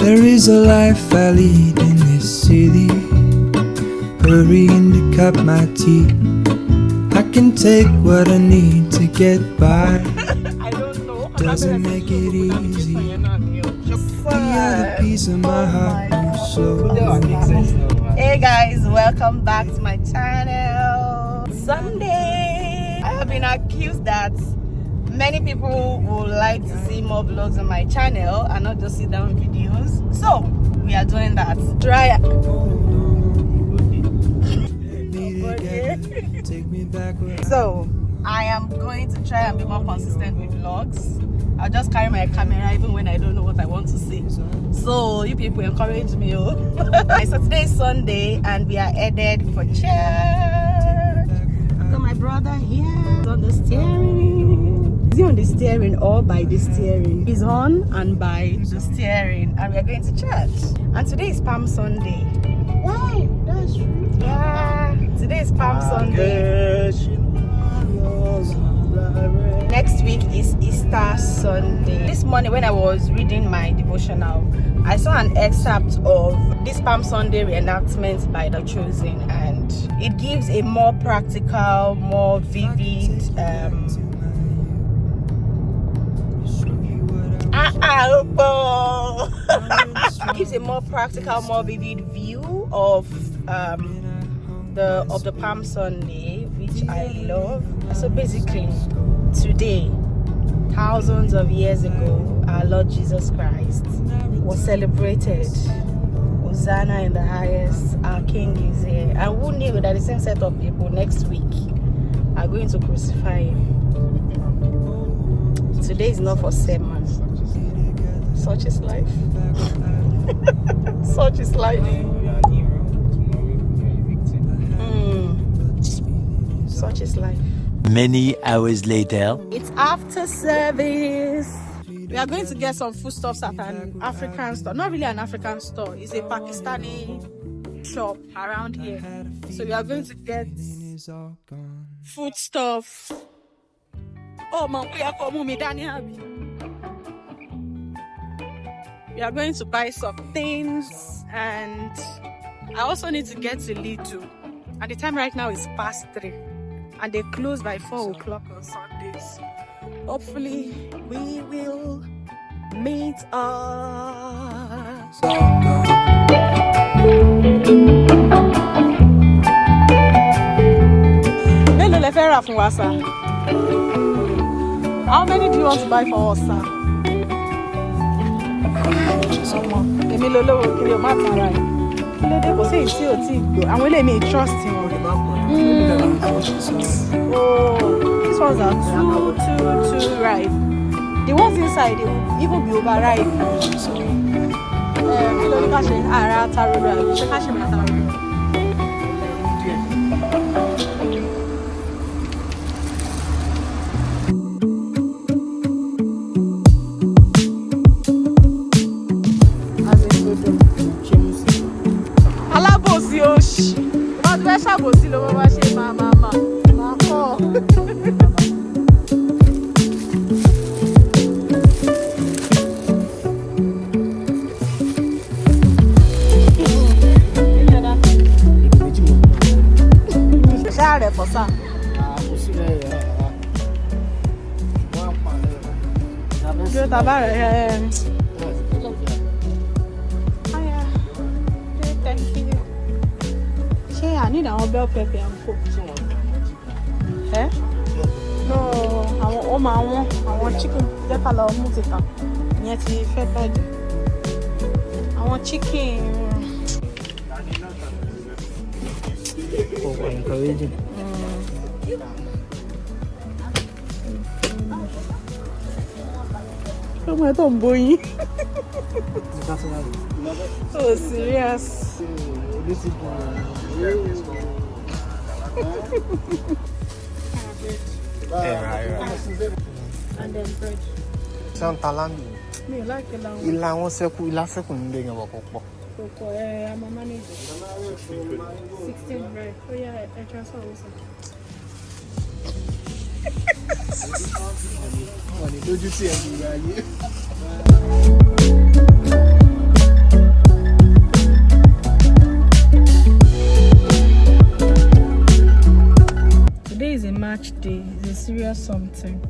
There is a life I lead in this city, hurrying to cut my teeth. I can take what I need to get by. I don't know. Doesn't make it easy. The piece of my heart moves slowly. Hey guys, welcome back to my channel. Sunday. I have been accused that many people would like to see more vlogs on my channel and not just sit down videos. So we are doing that. Try So I am going to try and be more consistent with vlogs. I'll just carry my camera even when I don't know what I want to see. So you people encourage me. So today is Sunday and we are headed for church. So my brother here is on the steering. Is he on the steering or by the steering? He's on and by the steering, and we are going to church. And today is Palm Sunday. Why? That's true. Yeah. Today is Palm Sunday. Next week is Easter Sunday. This morning when I was reading my devotional, I saw an excerpt of this Palm Sunday reenactment by The Chosen, and it gives a more practical, more vivid gives a more practical, more vivid view of the Palm Sunday, which I love. So basically, today, thousands of years ago, our Lord Jesus Christ was celebrated. Hosanna in the highest, our King is here. And who knew that the same set of people next week are going to crucify him? Today is not for sermon. Such is life. Such is life. Such is life. Many hours later, it's after service. We are going to get some foodstuffs at an African store. Not really an African store, it's a Pakistani shop around here. So we are going to get foodstuff. Oh, man, we are going to buy some things, and I also need to get to Lidl. And the time right now is past 3. And they close by 4 o'clock on Sundays. Hopefully, we will meet us. How many do you want to buy for us, sir? Trust him. Oh, these ones are too ripe. The ones inside, they will even be overripe. Thank you. I need an bell pepper and coke. Eh? No, I want chicken. I want chicken. Oh, encouraging. Oh my tomboy. Oh, serious. And then bread. Some talent. Me like it now. Il a on seku, il a seku ndenge wako. I'm a manager. 16, right? Oh yeah, I transfer also. Don't you see everywhere? something.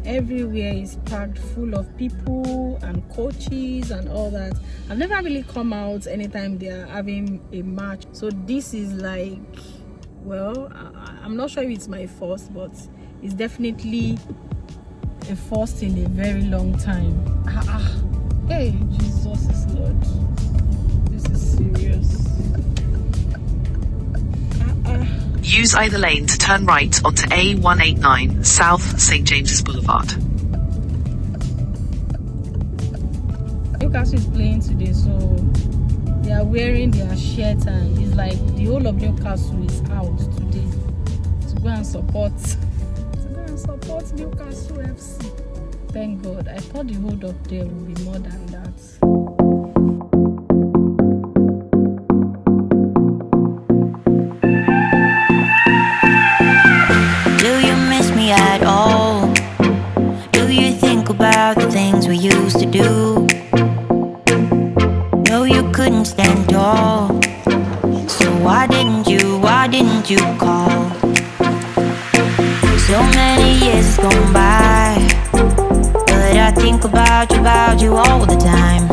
Everywhere is packed full of people and coaches and all that. I've never really come out anytime they are having a match, so this is like, well, I'm not sure if it's my first, but it's definitely a first in a very long time. Hey, Jesus is Lord, this is serious. Use either lane to turn right onto A189 South St. James's Boulevard. Newcastle is playing today, so they are wearing their shirt, and it's like the whole of Newcastle is out today to go and support Newcastle FC. Thank God. I thought the hold up there would be more than that. At all? Do you think about the things we used to do? No, you couldn't stand tall. So why didn't you call? So many years gone by, but I think about you all the time.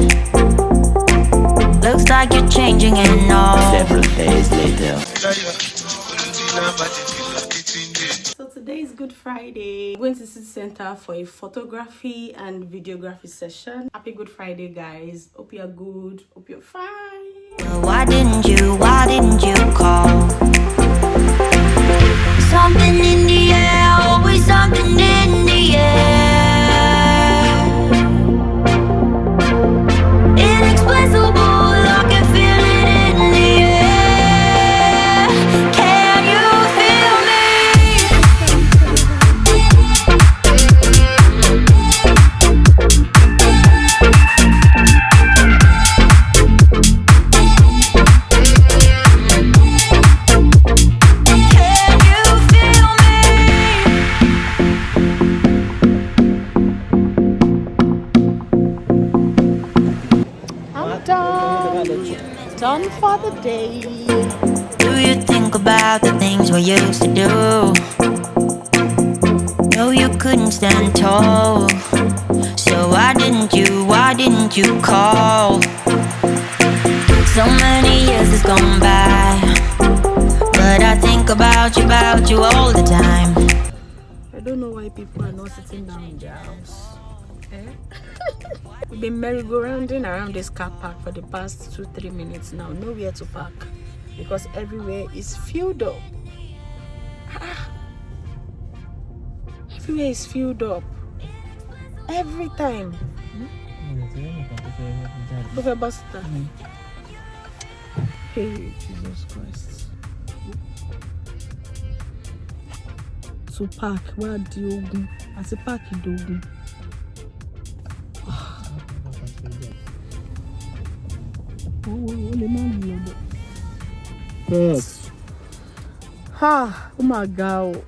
Looks like you're changing and all. Several days later. So today is Good Friday. I'm going to City Center for a photography and videography session. Happy Good Friday, guys. Hope you're good. Hope you're fine. Why didn't you call? Something in the air, always something in the air. Inexplicable, I can feel it in the air. Can you feel me? Done for the day. Do you think about the things we used to do? No, you couldn't stand tall. So why didn't you call? So many years has gone by, but I think about you all the time. I don't know why people are not sitting down in their house. We've been merry-go-rounding around this car park for the past 2-3 minutes now. Nowhere to park because everywhere is filled up. Everywhere is filled up. Every time. Hey, Jesus Christ. To park, where do you go? As a park, you do go. Oh my God.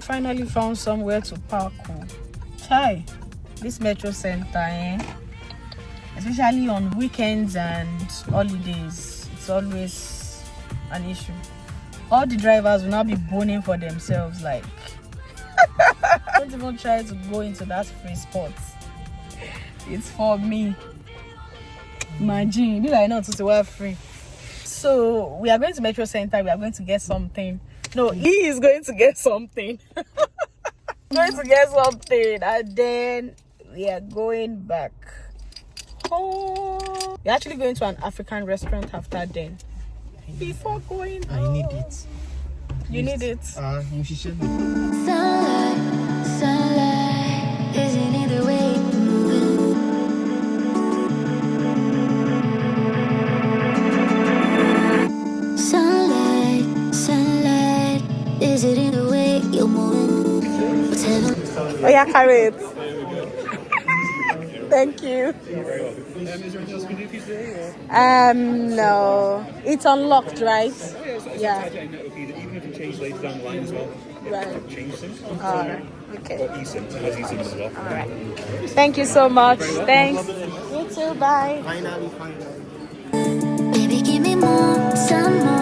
Finally found somewhere to park. Chai, this metro center, especially on weekends and holidays, it's always an issue. All the drivers will now be boning for themselves, like don't even try to go into that free spot. It's for me. Imagine, I know to wear free. So we are going to Metro Center. We are going to get something. No, he is going to get something. Going to get something, and then we are going back. Oh, we're actually going to an African restaurant after then. Before going home. I need it. You need it. Sunlight, sunlight, isn't it the way you're moving? Sunlight, sunlight, is it in the way you're moving? Oh yeah, carry it. Thank you. Is there anything else we can do for you today? No, it's unlocked, right? Yeah. Even if you change later down the line as well. Right. Change them. Alright. Okay. Or eSIM. It has eSIM as well. Alright. Thank you so much. Thanks. You too. Bye. Finally. Baby, give me more, some more.